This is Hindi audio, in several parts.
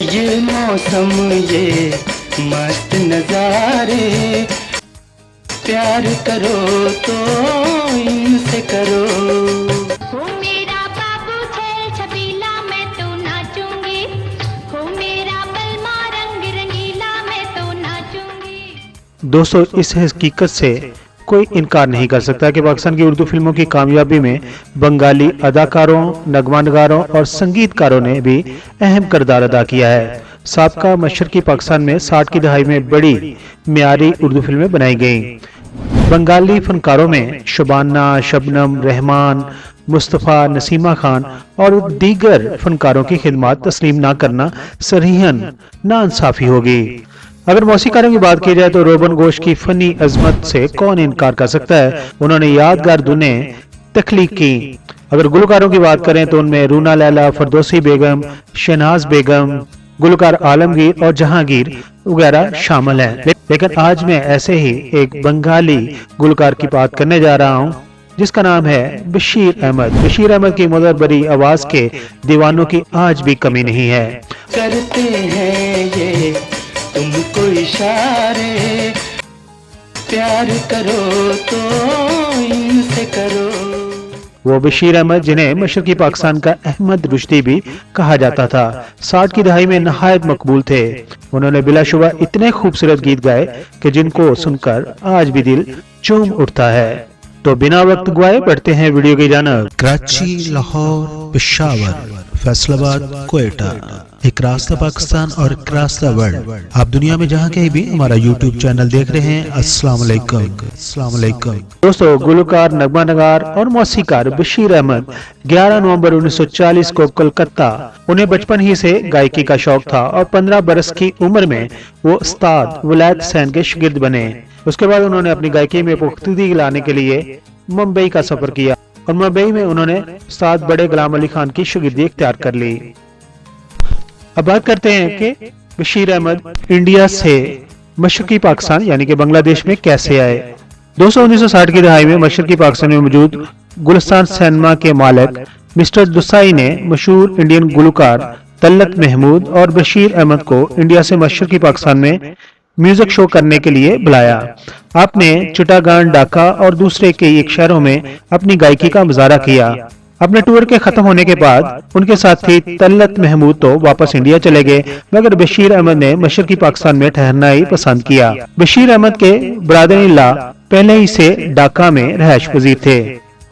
ये मौसम ये मस्त नजारे, प्यार करो तो इनसे करो। हो मेरा बाबू छेल छबीला मैं तो नाचूंगी, हो मेरा बलमा रंग रंगीला मैं तो नाचूंगी। दोस्तों, इस हकीकत से कोई इनकार नहीं कर सकता कि पाकिस्तान की उर्दू फिल्मों की कामयाबी में बंगाली अदाकारों, नगमा नगारों और संगीतकारों ने भी अहम किरदार अदा किया है। साबका मशरकी पाकिस्तान में 60 की दहाई में बड़ी म्यारी उर्दू फिल्में बनाई गईं। बंगाली फनकारों में शबाना, शबनम, रहमान, मुस्तफ़ा, नसीमा खान और दीगर फनकारों की खिदमत तस्लीम न करना सरीहन नाइंसाफी होगी। अगर मौसीकारों की बात की जाए तो रोबन गोश की फनी अजमत से कौन इनकार कर सकता है। उन्होंने यादगार धुनें तख्लीक की। अगर गुलकारों की बात करें तो उनमें रूना लैला, फरदौसी बेगम, शहनाज बेगम, गुलकार आलमगीर और जहांगीर वगैरह शामिल हैं। लेकिन आज मैं ऐसे ही एक बंगाली गुलकार की बात करने जा रहा हूँ जिसका नाम है बशीर अहमद। बशीर अहमद की मधुर भरी आवाज के दीवानों की आज भी कमी नहीं है। करते हैं ये तुमको इशारे, प्यार करो तो इनसे करो। वो बशीर अहमद जिन्हें मशरकी पाकिस्तान का अहमद रुश्दी भी कहा जाता था, 60 की दहाई में नहायत मकबूल थे। उन्होंने बिलाशुबा इतने खूबसूरत गीत गाए कि जिनको सुनकर आज भी दिल चूम उठता है। तो बिना वक्त गवाए बढ़ते हैं वीडियो की जानिब। कराची, लाहौर, पेशावर, फैसलाबाद, क्वेटा, एक रास्ता पाकिस्तान और एक रास्ता वर्ल्ड। आप दुनिया में जहाँ कहीं भी हमारा YouTube चैनल देख रहे हैं, अस्सलाम वालेकुम। अस्सलाम वालेकुम। दोस्तों, गुलकार, नगमा नगार और मौसीकार बशीर अहमद 11 नवंबर 1940 को कोलकाता। उन्हें बचपन ही से गायकी का शौक था और 15 बरस की उम्र में वो उस्ताद वलायत हुसैन के शागिर्द बने। उसके बाद उन्होंने अपनी गायकी में पुख्तगी लाने के लिए मुंबई का सफर किया और मुंबई में उन्होंने उस्ताद बड़े गुलाम अली खान की शागिर्दी इख्तियार कर ली। अब बात करते हैं कि बशीर अहमद इंडिया से मशरकी पाकिस्तान यानी कि बांग्लादेश में कैसे आए। दोस्तों, 1960 की दहाई में मशरकी पाकिस्तान में मौजूद गुलिस्तान सिनेमा के मालिक मिस्टर दुसाई ने मशहूर इंडियन गुलकार तलत महमूद और बशीर अहमद को इंडिया से मशरकी पाकिस्तान में म्यूजिक शो करने के लिए बुलाया। आपने चिटागांग, ढाका और दूसरे कई एक शहरों में अपनी गायकी का मुजाहरा किया। अपने टूर के खत्म होने के बाद उनके साथी तलत महमूद तो वापस इंडिया चले गए, मगर बशीर अहमद ने मशरकी पाकिस्तान में ठहरना ही पसंद किया। बशीर अहमद के ब्रदर-इन-लॉ पहले ही से ढाका में रहायश पजीर थे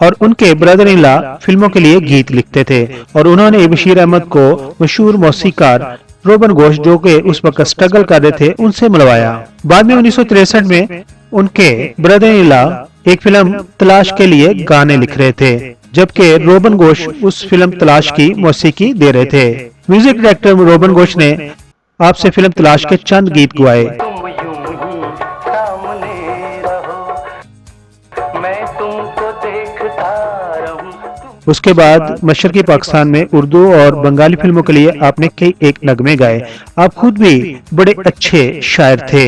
और उनके ब्रदर-इन-लॉ फिल्मों के लिए गीत लिखते थे और उन्होंने बशीर अहमद को मशहूर मौसीकार रोबन गोश, जो के उस वक्त स्ट्रगल कर रहे थे, उनसे मिलवाया। बाद में 1963 में उनके ब्रदर-इन-लॉ एक फिल्म तलाश के लिए गाने लिख रहे थे, जबकि रोबन गोश उस फिल्म तलाश की मौसीकी दे रहे थे। म्यूजिक डायरेक्टर रोबन गोश ने आपसे फिल्म तलाश के चंद गीत गवाए। तुम यूं ही सामने रहो, मैं तुमको देखता रहूं। उसके बाद मशरकी पाकिस्तान में उर्दू और बंगाली फिल्मों के लिए आपने कई एक नगमे गाए। आप खुद भी बड़े अच्छे शायर थे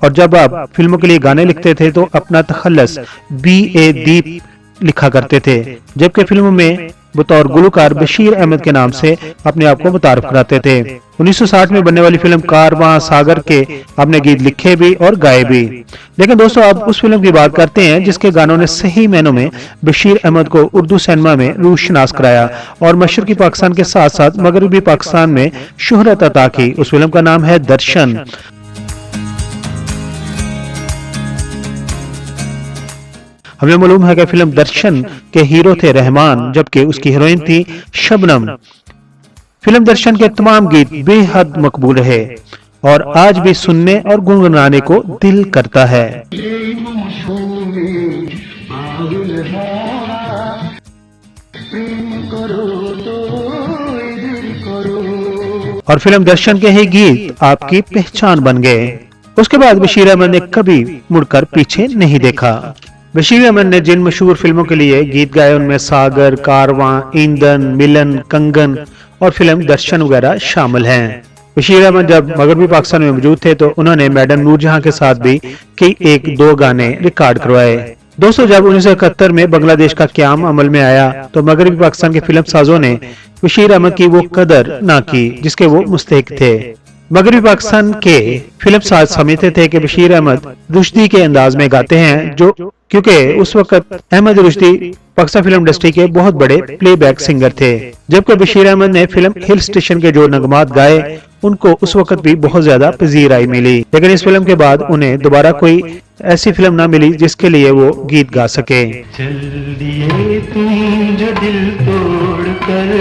और जब आप फिल्मों के लिए गाने लिखते थे तो अपना तखल्लुस B.A. दीप लिखा करते थे, जबकि फिल्मों में बतौर गुलकार बशीर अहमद के नाम से अपने आप को मुतारफ कराते थे। 1960 में बनने वाली फिल्म कारवां सागर के आपने गीत लिखे भी और गाए भी। लेकिन दोस्तों, अब उस फिल्म की बात करते हैं जिसके गानों ने सही मायनों में बशीर अहमद को उर्दू सिनेमा में रूशनास कराया और मशरकी पाकिस्तान के साथ साथ मगरबी पाकिस्तान में शोहरत अता की। उस फिल्म का नाम है दर्शन। हमें मालूम है कि फिल्म दर्शन के हीरो थे रहमान, जबकि उसकी हीरोइन थी शबनम। फिल्म दर्शन के तमाम गीत बेहद मकबूल रहे और आज भी सुनने और गुनगुनाने को दिल करता है। और फिल्म दर्शन के ही गीत आपकी पहचान बन गए। उसके बाद बशीर अहमद ने कभी मुड़कर पीछे नहीं देखा। बशीर अहमद ने जिन मशहूर फिल्मों के लिए गीत गाए उनमें सागर, कारवां, ईंधन, मिलन, कंगन और फिल्म दर्शन वगैरह शामिल हैं। बशीर अहमद जब मगरबी पाकिस्तान में मौजूद थे तो उन्होंने मैडम नूरजहां के साथ भी कई एक दो गाने रिकॉर्ड करवाए। दोस्तों, जब 1971 में बांग्लादेश का क़याम अमल में आया तो मगरबी पाकिस्तान के फिल्म साजों ने बशीर अहमद की वो कदर ना की जिसके वो मुस्तहिक थे। मगरबी पाकिस्तान के फिल्म साज समझते थे कि बशीर अहमद रुश्दी के अंदाज में गाते हैं, जो क्योंकि उस वक्त अहमद रुश्दी पाकिस्तान फिल्म इंडस्ट्री के बहुत बड़े प्लेबैक सिंगर थे। जबकि बशीर अहमद ने फिल्म हिल स्टेशन के जो नगमात गाए उनको उस वक्त भी बहुत ज्यादा पजीराई मिली, लेकिन इस फिल्म के बाद उन्हें दोबारा कोई ऐसी फिल्म ना मिली जिसके लिए वो गीत गा सके। चल दिए तुम जो दिल तोड़ कर,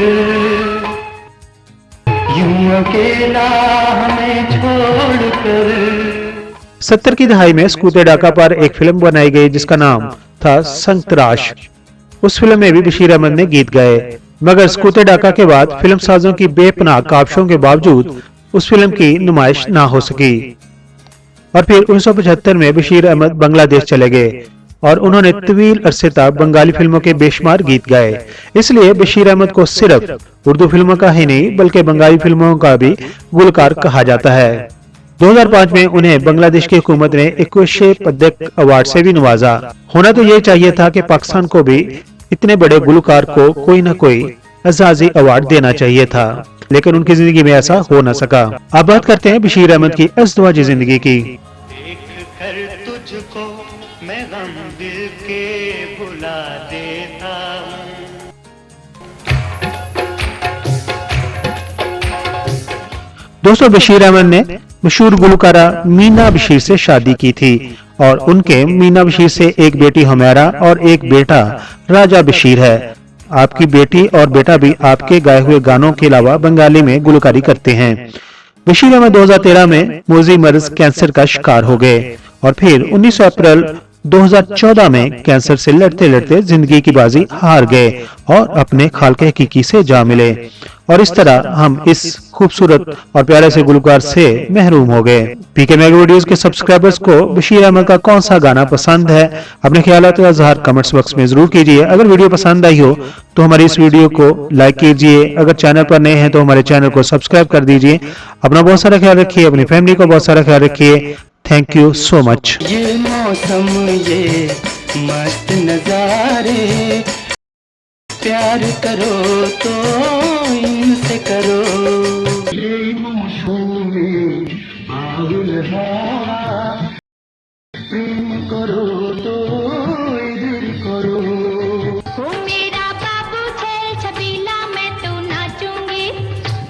यूं अकेला हमें छोड़ कर। 70 की दहाई में स्कूते डाका पर एक फिल्म बनाई गई जिसका नाम था संतराश। उस फिल्म में भी बशीर अहमद ने गीत गाए, मगर स्कूते डाका के बाद फिल्म साजों की बेपनाह काविशों के बावजूद उस फिल्म की नुमाइश ना हो सकी और फिर 1975 में बशीर अहमद बांग्लादेश चले गए और उन्होंने तवील अरसे तक बंगाली फिल्मों के बेशुमार गीत गाए। इसलिए बशीर अहमद को सिर्फ उर्दू फिल्मों का ही नहीं बल्कि बंगाली फिल्मों का भी गुलकार कहा जाता है। 2005 में उन्हें बांग्लादेश की हुकूमत ने एकुशे पदक अवार्ड से भी नवाजा। होना तो ये चाहिए था कि पाकिस्तान को भी इतने बड़े गुलकार को कोई न कोई एजाजी अवार्ड देना चाहिए था, लेकिन उनकी जिंदगी में ऐसा हो न सका। अब बात करते हैं बशीर अहमद की अज़दवाजी जिंदगी की। देख कर तुझको मैं गम दिल के भुला देता हूं। दोस्तों, बशीर अहमद ने मशहूर गुलकारा मीना बशीर से शादी की थी और उनके मीना बशीर से एक बेटी हुमैरा और एक बेटा राजा बशीर है। आपकी बेटी और बेटा भी आपके गाए हुए गानों के अलावा बंगाली में गुलकारी करते हैं। बशीर अहमद 2013 में मोजी मर्ज कैंसर का शिकार हो गए और फिर 19 अप्रैल 2014 में कैंसर से लड़ते लड़ते जिंदगी की बाजी हार गए और अपने खालके हकीकी से जा मिले और इस तरह हम इस खूबसूरत और प्यारे से गुलकार से महरूम हो गए। पीके मैग वीडियोस के सब्सक्राइबर्स को बशीर अहमद का कौन सा गाना पसंद है, अपने ख्यालात का इज़हार कमेंट्स बॉक्स में जरूर कीजिए। अगर वीडियो पसंद आई हो तो हमारी इस वीडियो को लाइक कीजिए। अगर चैनल पर नए हैं तो हमारे चैनल को सब्सक्राइब कर दीजिए। अपना बहुत सारा ख्याल रखिए, अपनी फैमिली को बहुत सारा ख्याल रखिए। Thank you so much. ये मौसम ये मस्त नजारे, प्यार करो तो इनसे करो। ये मौसम में पागल हवा, प्रेम करो तो इधर करो। हो मेरा बाबू छेल छबीला मैं तो नाचूंगी,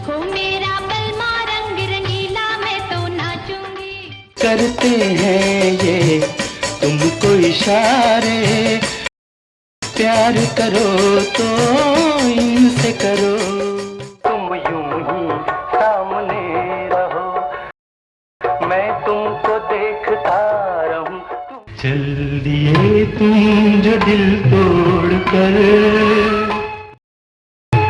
हो मेरा बलमा रंग रंगीला मैं तो नाचूंगी। करते हैं ये तुमको इशारे, प्यार करो तो इनसे करो। तुम यूं ही सामने रहो, मैं तुमको देखता रहूं। चल दिए तुम जो दिल तोड़ कर,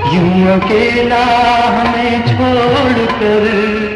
यूं अकेला हमें छोड़ कर।